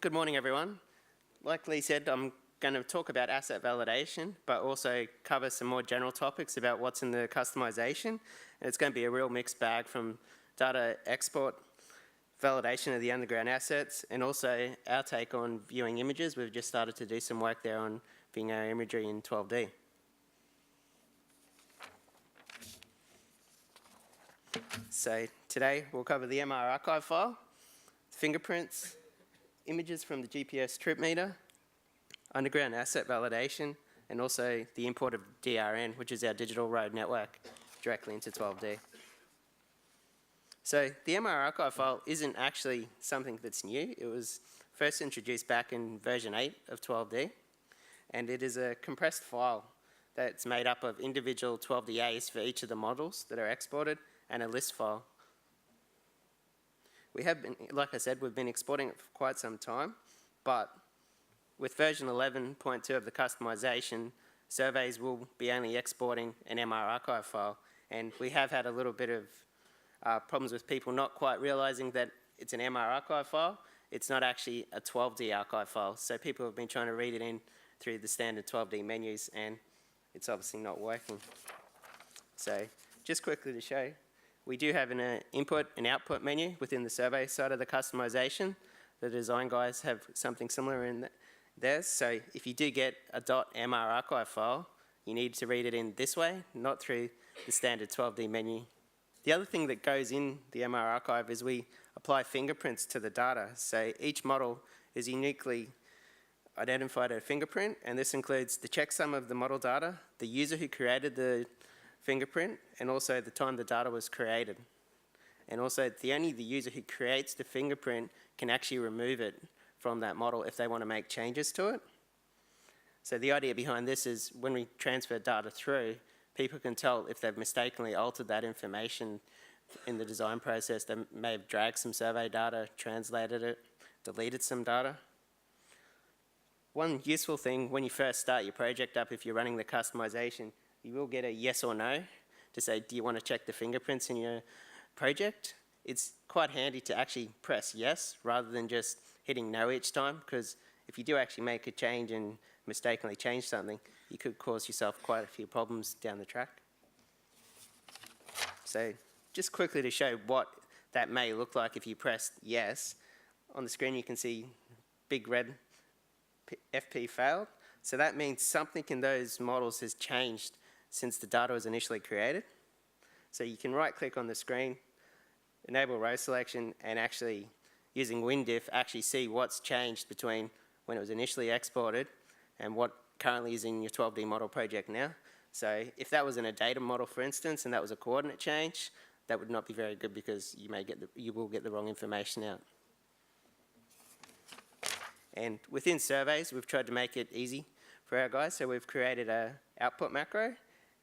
Good morning, everyone. Like Lee said, I'm going to talk about asset validation, but also cover some more general topics about what's in the customization. And it's going to be a real mixed bag from data export, validation of the underground assets, and also our take on viewing images. We've just started to do some work there on viewing our imagery in 12D. So today we'll cover the MR archive file, fingerprints, images from the GPS TripMeter, underground asset validation, and also the import of DRN, which is our digital road network, directly into 12D. So the MR archive file isn't actually something that's new. It was first introduced back in version 8 of 12D, and it is a compressed file that's made up of individual 12DAs for each of the models that are exported and a list file. We have been, like I said, we've been exporting it for quite some time, but with version 11.2 of the customization, surveys will be only exporting an MR archive file, and we have had a little bit of problems with people not quite realizing that it's an MR archive file. It's not actually a 12D archive file, so people have been trying to read it in through the standard 12D menus, and it's obviously not working. So just quickly to show, we do have an input and output menu within the survey side of the customization. The design guys have something similar in theirs. So if you do get a .mr archive file, you need to read it in this way, not through the standard 12D menu. The other thing that goes in the MR archive is we apply fingerprints to the data. So each model is uniquely identified a fingerprint, and this includes the checksum of the model data, the user who created the fingerprint, and also the time the data was created. And also, only the user who creates the fingerprint can actually remove it from that model if they want to make changes to it. So the idea behind this is when we transfer data through, people can tell if they've mistakenly altered that information in the design process. They may have dragged some survey data, translated it, deleted some data. One useful thing when you first start your project up, if you're running the customization, you will get a yes or no to say, do you want to check the fingerprints in your project? It's quite handy to actually press yes rather than just hitting no each time, because if you do actually make a change and mistakenly change something, you could cause yourself quite a few problems down the track. So just quickly to show what that may look like if you press yes, on the screen you can see big red FP failed. So that means something in those models has changed since the data was initially created. So you can right click on the screen, enable row selection, and actually using WinDiff actually see what's changed between when it was initially exported and what currently is in your 12D model project now. So if that was in a data model, for instance, and that was a coordinate change, that would not be very good because you will get the wrong information out. And within surveys, we've tried to make it easy for our guys. So we've created an output macro,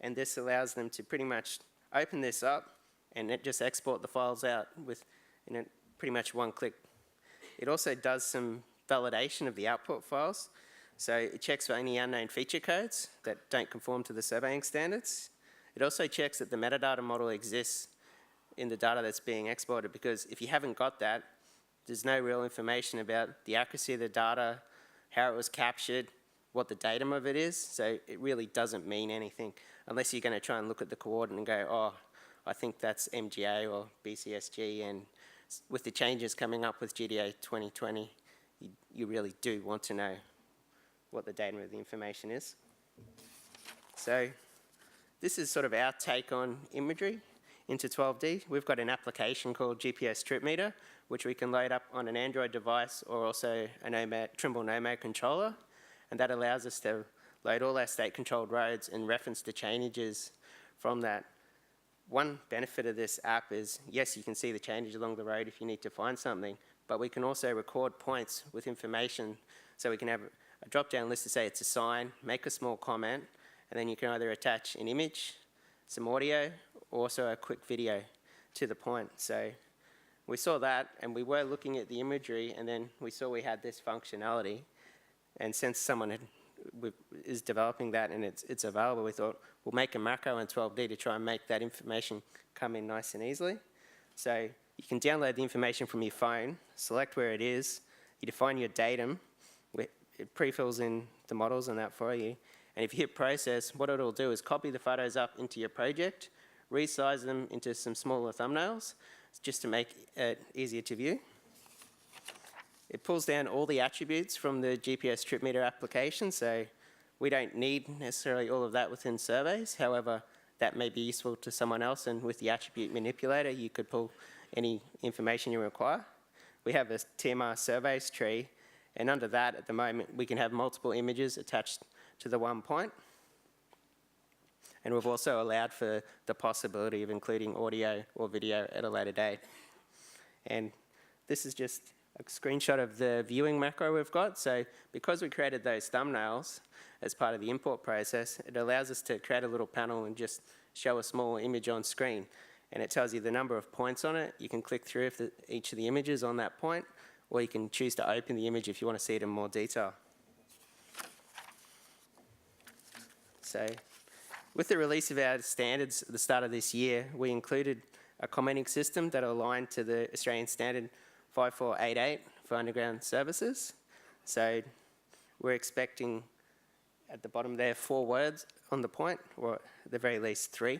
and this allows them to pretty much open this up and it just export the files out in pretty much one click. It also does some validation of the output files. So it checks for any unknown feature codes that don't conform to the surveying standards. It also checks that the metadata model exists in the data that's being exported, because if you haven't got that, there's no real information about the accuracy of the data, how it was captured, what the datum of it is. So it really doesn't mean anything unless you're going to try and look at the coordinate and go, oh, I think that's MGA or BCSG, and with the changes coming up with GDA 2020, you really do want to know what the datum of the information is. So this is sort of our take on imagery into 12D. We've got an application called GPS TripMeter, which we can load up on an Android device or also a Trimble Nomad controller, and that allows us to load all our state-controlled roads and reference the changes from that. One benefit of this app is, yes, you can see the changes along the road if you need to find something, but we can also record points with information. So we can have a drop-down list to say it's a sign, make a small comment, and then you can either attach an image, some audio, or also a quick video to the point. So we saw that, and we were looking at the imagery, and then we saw we had this functionality. And since someone is developing that and it's available, we thought we'll make a macro in 12D to try and make that information come in nice and easily. So you can download the information from your phone, select where it is, you define your datum, it pre-fills in the models and that for you. And if you hit process, what it'll do is copy the photos up into your project, resize them into some smaller thumbnails, just to make it easier to view. It pulls down all the attributes from the GPS TripMeter application, so we don't need necessarily all of that within surveys. However, that may be useful to someone else, and with the attribute manipulator, you could pull any information you require. We have a TMR surveys tree, and under that, at the moment, we can have multiple images attached to the one point. And we've also allowed for the possibility of including audio or video at a later date. And this is just a screenshot of the viewing macro we've got. So because we created those thumbnails as part of the import process, it allows us to create a little panel and just show a small image on screen. And it tells you the number of points on it. You can click through each of the images on that point, or you can choose to open the image if you want to see it in more detail. So with the release of our standards at the start of this year, we included a commenting system that aligned to the Australian Standard 5488 for underground services. So we're expecting at the bottom there 4 words on the point, or at the very least 3.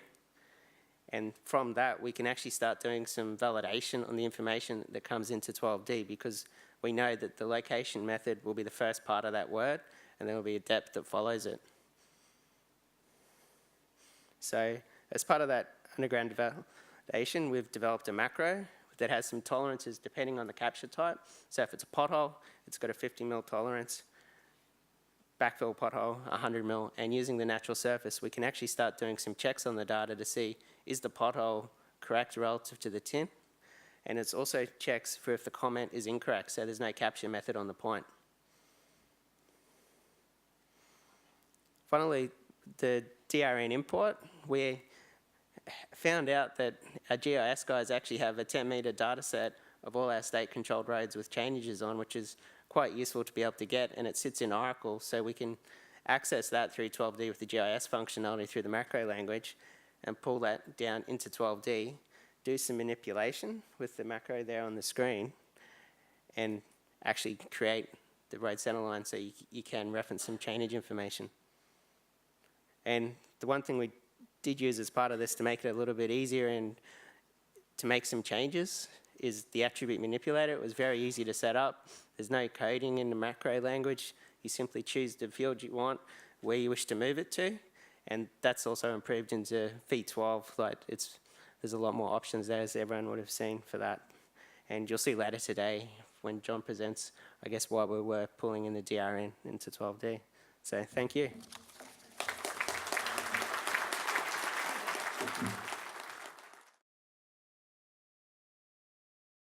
And from that, we can actually start doing some validation on the information that comes into 12D, because we know that the location method will be the first part of that word, and there will be a depth that follows it. So as part of that underground validation, we've developed a macro that has some tolerances depending on the capture type. So if it's a pothole, it's got a 50 mil tolerance. Backfill pothole, 100 mil. And using the natural surface, we can actually start doing some checks on the data to see, is the pothole correct relative to the tin? And it's also checks for if the comment is incorrect, so there's no capture method on the point. Finally, the DRN import, we found out that our GIS guys actually have a 10-metre data set of all our state-controlled roads with changes on, which is quite useful to be able to get, and it sits in Oracle, so we can access that through 12D with the GIS functionality through the macro language and pull that down into 12D, do some manipulation with the macro there on the screen, and actually create the road center line so you can reference some chainage information. And the one thing we did use as part of this to make it a little bit easier and to make some changes is the attribute manipulator. It was very easy to set up. There's no coding in the macro language. You simply choose the field you want, where you wish to move it to, and that's also improved into V12. There's a lot more options there, as everyone would have seen for that. And you'll see later today when John presents, I guess, why we were pulling in the DRN into 12D. So thank you.